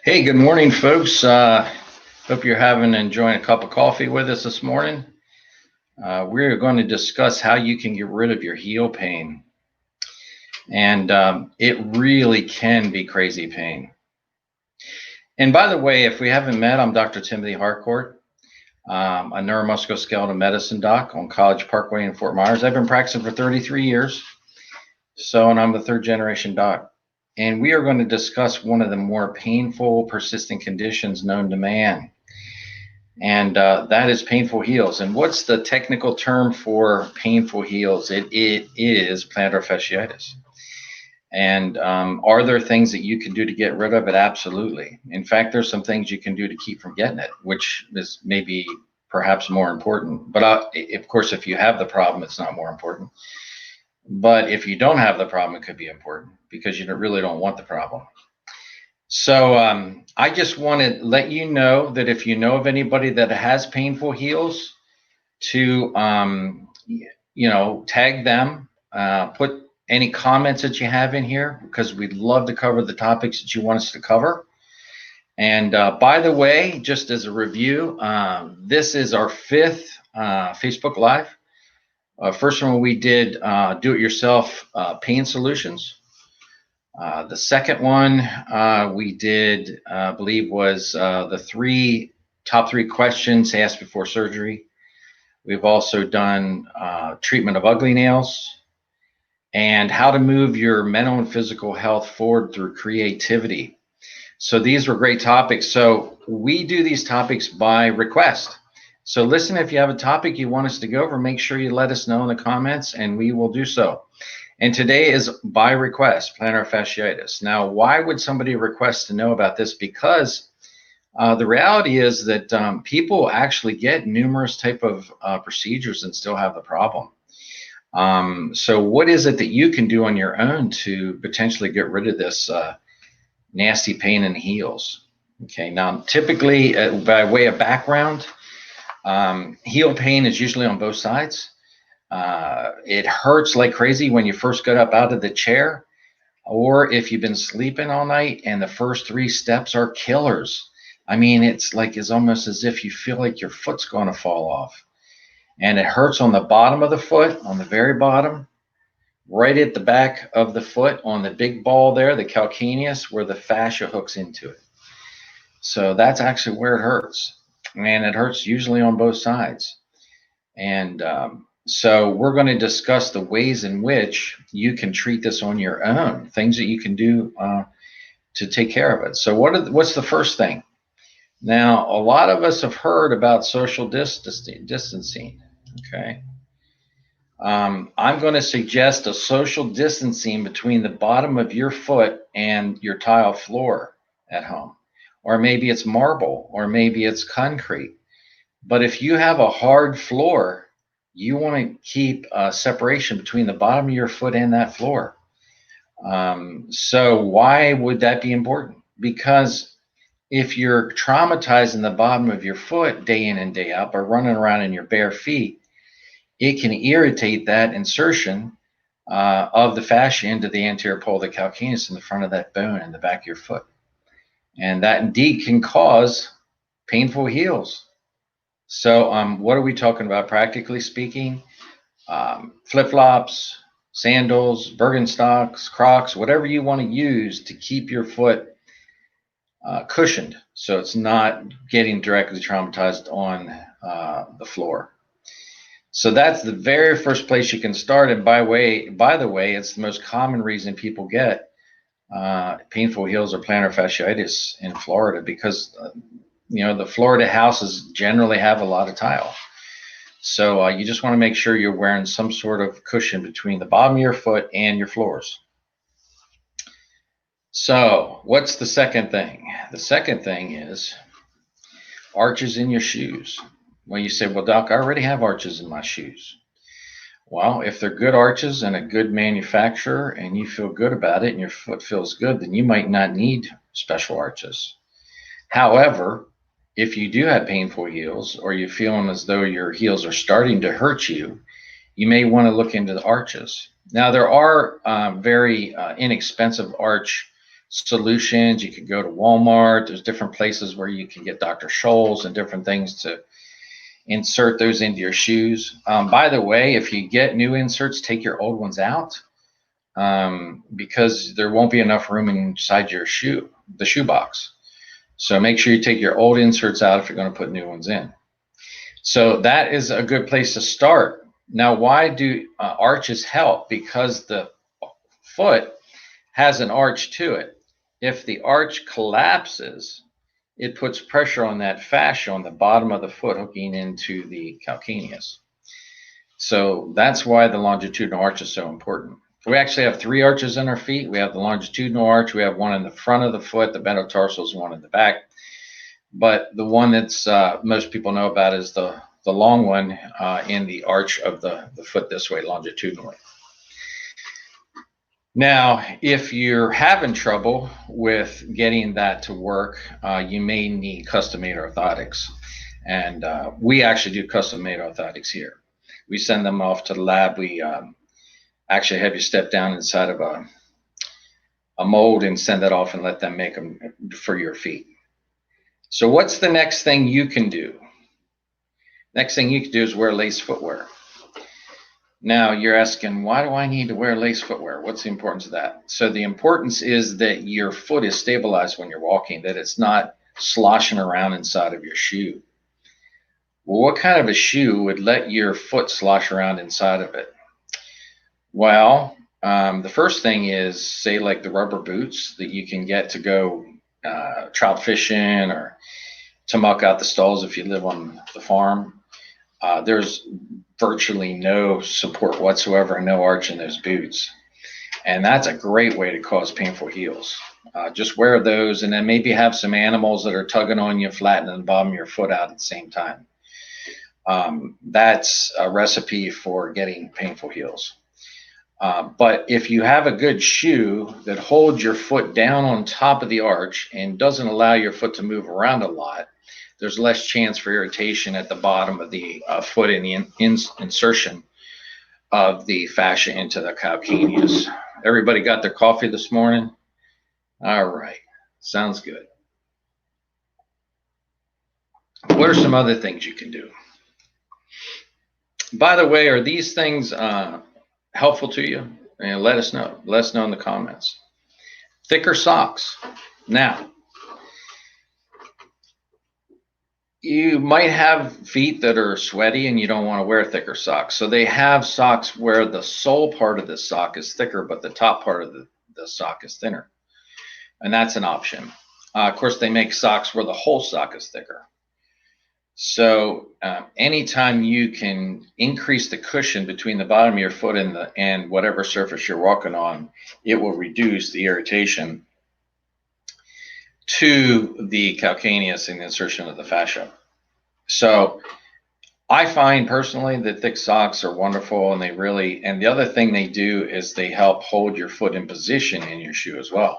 Hey, good morning, folks. Hope you're having and enjoying a cup of coffee with us this morning. We're going to discuss how you can get rid of your heel pain. And it really can be crazy pain. And by the way, if we haven't met, I'm Dr. Timothy Harcourt, a neuromusculoskeletal medicine doc on College Parkway in Fort Myers. I've been practicing for 33 years. And I'm the third generation doc. And we are going to discuss one of the more painful, persistent conditions known to man. And that is painful heels. And what's the technical term for painful heels? It is plantar fasciitis. And are there things that you can do to get rid of it? Absolutely. In fact, there's some things you can do to keep from getting it, which is maybe perhaps more important. But of course, if you have the problem, it's not more important. But if you don't have the problem, it could be important because you really don't want the problem. So I just want to let you know that if you know of anybody that has painful heels, to tag them, put any comments that you have in here because we'd love to cover the topics that you want us to cover. And by the way, just as a review, this is our fifth Facebook Live. First one we did do-it-yourself pain solutions. The second one we did, I believe, was the top three questions asked before surgery. We've also done treatment of ugly nails and how to move your mental and physical health forward through creativity. So these were great topics. So we do these topics by request. So listen, if you have a topic you want us to go over, make sure you let us know in the comments and we will do so. And today is by request, plantar fasciitis. Now, why would somebody request to know about this? Because the reality is that people actually get numerous type of procedures and still have the problem. So what is it that you can do on your own to potentially get rid of this nasty pain in the heels? Okay, now typically by way of background, heel pain is usually on both sides. It hurts like crazy when you first get up out of the chair, or if you've been sleeping all night and the first 3 steps are killers. I mean, it's almost as if you feel like your foot's going to fall off. And it hurts on the bottom of the foot, on the very bottom, right at the back of the foot, on the big ball there, the calcaneus, where the fascia hooks into it. So that's actually where it hurts. And it hurts usually on both sides. And so we're going to discuss the ways in which you can treat this on your own, things that you can do to take care of it. So what's the first thing? Now, a lot of us have heard about social distancing. Okay. I'm going to suggest a social distancing between the bottom of your foot and your tile floor at home. Or maybe it's marble, or maybe it's concrete. But if you have a hard floor, you want to keep a separation between the bottom of your foot and that floor. So why would that be important? Because if you're traumatizing the bottom of your foot day in and day out by running around in your bare feet, it can irritate that insertion of the fascia into the anterior pole of the calcaneus in the front of that bone in the back of your foot. And that indeed can cause painful heels. So what are we talking about practically speaking? Flip-flops, sandals, Birkenstocks, Crocs, whatever you want to use to keep your foot cushioned so it's not getting directly traumatized on the floor. So that's the very first place you can start. And by the way, it's the most common reason people get painful heels or plantar fasciitis in Florida because the Florida houses generally have a lot of tile. So you just want to make sure you're wearing some sort of cushion between the bottom of your foot and your floors. So what's the second thing? The second thing is arches in your shoes. Well, you say, well, Doc, I already have arches in my shoes. Well, if they're good arches and a good manufacturer and you feel good about it and your foot feels good, then you might not need special arches. However, if you do have painful heels or you're feeling as though your heels are starting to hurt you, you may want to look into the arches. Now, there are very inexpensive arch solutions. You could go to Walmart. There's different places where you can get Dr. Scholl's and different things to insert those into your shoes. By the way, if you get new inserts, take your old ones out, because there won't be enough room inside your shoe, the shoe box. So make sure you take your old inserts out if you're going to put new ones in. So that is a good place to start. Now, why do arches help? Because the foot has an arch to it. If the arch collapses, it puts pressure on that fascia on the bottom of the foot hooking into the calcaneus. So that's why the longitudinal arch is so important. We actually have 3 arches in our feet. We have the longitudinal arch. We have one in the front of the foot, the metatarsals, and one in the back. But the one that's most people know about is the long one in the arch of the foot this way, longitudinally. Now, if you're having trouble with getting that to work, you may need custom-made orthotics. And we actually do custom-made orthotics here. We send them off to the lab. We actually have you step down inside of a mold and send that off and let them make them for your feet. So what's the next thing you can do? Next thing you can do is wear lace footwear. Now you're asking, why do I need to wear lace footwear? What's the importance of that? So the importance is that your foot is stabilized when you're walking, that it's not sloshing around inside of your shoe. Well, what kind of a shoe would let your foot slosh around inside of it? Well, the first thing is, say, like the rubber boots that you can get to go trout fishing or to muck out the stalls if you live on the farm. There's virtually no support whatsoever and no arch in those boots. And that's a great way to cause painful heels. Just wear those and then maybe have some animals that are tugging on you, flattening the bottom of your foot out at the same time. That's a recipe for getting painful heels. But if you have a good shoe that holds your foot down on top of the arch and doesn't allow your foot to move around a lot, there's less chance for irritation at the bottom of the foot in the insertion of the fascia into the calcaneus. Everybody got their coffee this morning? All right, sounds good. What are some other things you can do? By the way, are these things helpful to you? And let us know. Let us know in the comments. Thicker socks. Now, you might have feet that are sweaty and you don't want to wear thicker socks. So they have socks where the sole part of the sock is thicker, but the top part of the sock is thinner. And that's an option. Of course, they make socks where the whole sock is thicker. So anytime you can increase the cushion between the bottom of your foot and whatever surface you're walking on, it will reduce the irritation to the calcaneus and the insertion of the fascia. So I find personally that thick socks are wonderful, and the other thing they do is they help hold your foot in position in your shoe as well.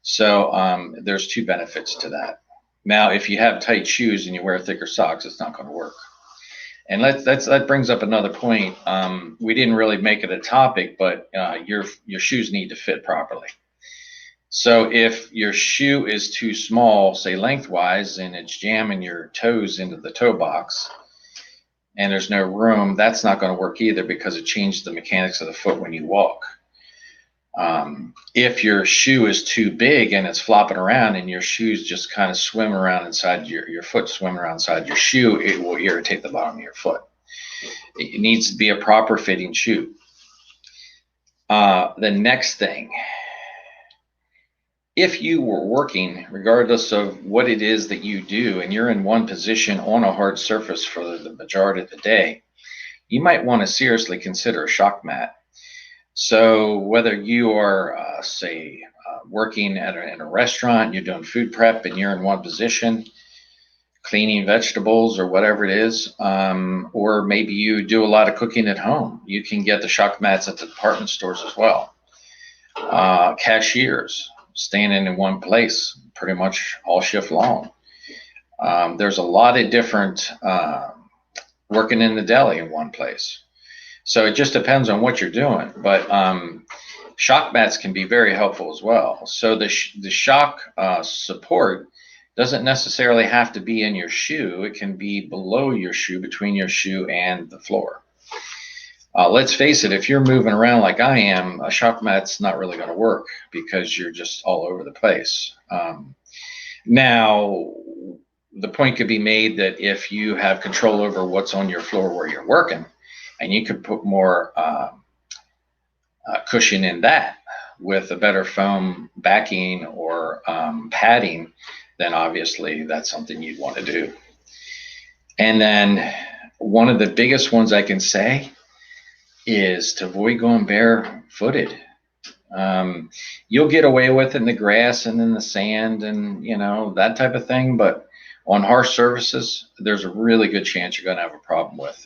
So there's 2 benefits to that. Now, if you have tight shoes and you wear thicker socks, it's not going to work. And that brings up another point. We didn't really make it a topic, but your shoes need to fit properly. So if your shoe is too small, say lengthwise, and it's jamming your toes into the toe box and there's no room, that's not going to work either, because it changes the mechanics of the foot when you walk. If your shoe is too big and it's flopping around and your shoes just kind of swim around inside your foot, swim around inside your shoe, it will irritate the bottom of your foot. It needs to be a proper fitting shoe. The next thing, if you were working, regardless of what it is that you do, and you're in one position on a hard surface for the majority of the day, you might want to seriously consider a shock mat. So whether you are, say, working in a restaurant, you're doing food prep and you're in one position, cleaning vegetables or whatever it is, or maybe you do a lot of cooking at home, you can get the shock mats at the department stores as well. Cashiers, standing in one place pretty much all shift long. There's a lot of different working in the deli in one place. So it just depends on what you're doing. But shock mats can be very helpful as well. So the shock support doesn't necessarily have to be in your shoe. It can be below your shoe, between your shoe and the floor. Let's face it, if you're moving around like I am, a shock mat's not really going to work because you're just all over the place. Now, the point could be made that if you have control over what's on your floor where you're working, and you could put more cushion in that with a better foam backing or padding, then obviously that's something you'd want to do. And then one of the biggest ones I can say is to avoid going barefooted. You'll get away with it in the grass and in the sand and, you know, that type of thing. But on harsh surfaces, there's a really good chance you're going to have a problem with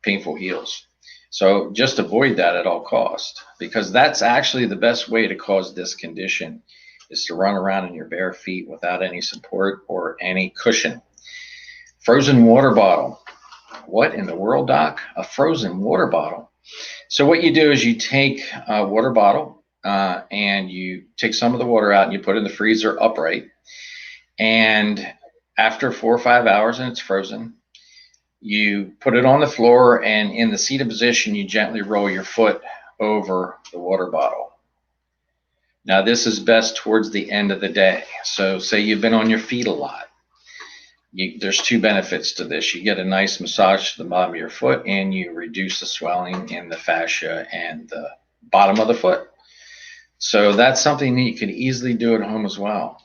painful heels. So just avoid that at all costs, because that's actually the best way to cause this condition, is to run around in your bare feet without any support or any cushion. Frozen water bottle. What in the world, Doc? A frozen water bottle. So what you do is you take a water bottle and you take some of the water out and you put it in the freezer upright. And after 4 or 5 hours and it's frozen, you put it on the floor, and in the seated position, you gently roll your foot over the water bottle. Now, this is best towards the end of the day. So say you've been on your feet a lot. There's two benefits to this. You get a nice massage to the bottom of your foot, and you reduce the swelling in the fascia and the bottom of the foot. So that's something that you can easily do at home as well.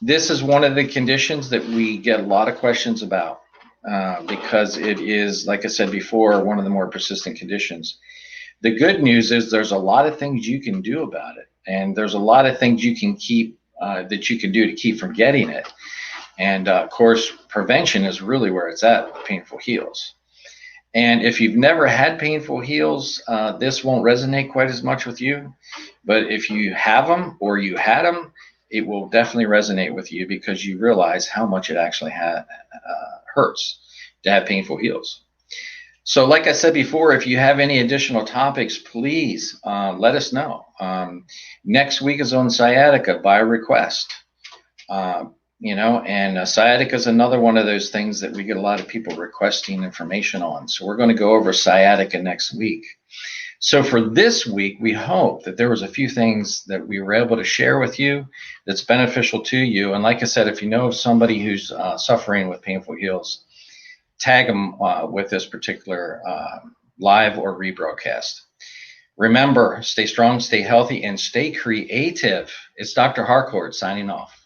This is one of the conditions that we get a lot of questions about because it is, like I said before, one of the more persistent conditions. The good news is there's a lot of things you can do about it, and there's a lot of things you can keep that you can do to keep from getting it. And of course, prevention is really where it's at with painful heels. And if you've never had painful heels, this won't resonate quite as much with you. But if you have them or you had them, it will definitely resonate with you, because you realize how much it actually hurts to have painful heels. So like I said before, if you have any additional topics, please let us know. Next week is on sciatica by request. You know, and sciatica is another one of those things that we get a lot of people requesting information on. So we're going to go over sciatica next week. So for this week, we hope that there was a few things that we were able to share with you that's beneficial to you. And like I said, if you know of somebody who's suffering with painful heels, tag them with this particular live or rebroadcast. Remember, stay strong, stay healthy, and stay creative. It's Dr. Harcourt signing off.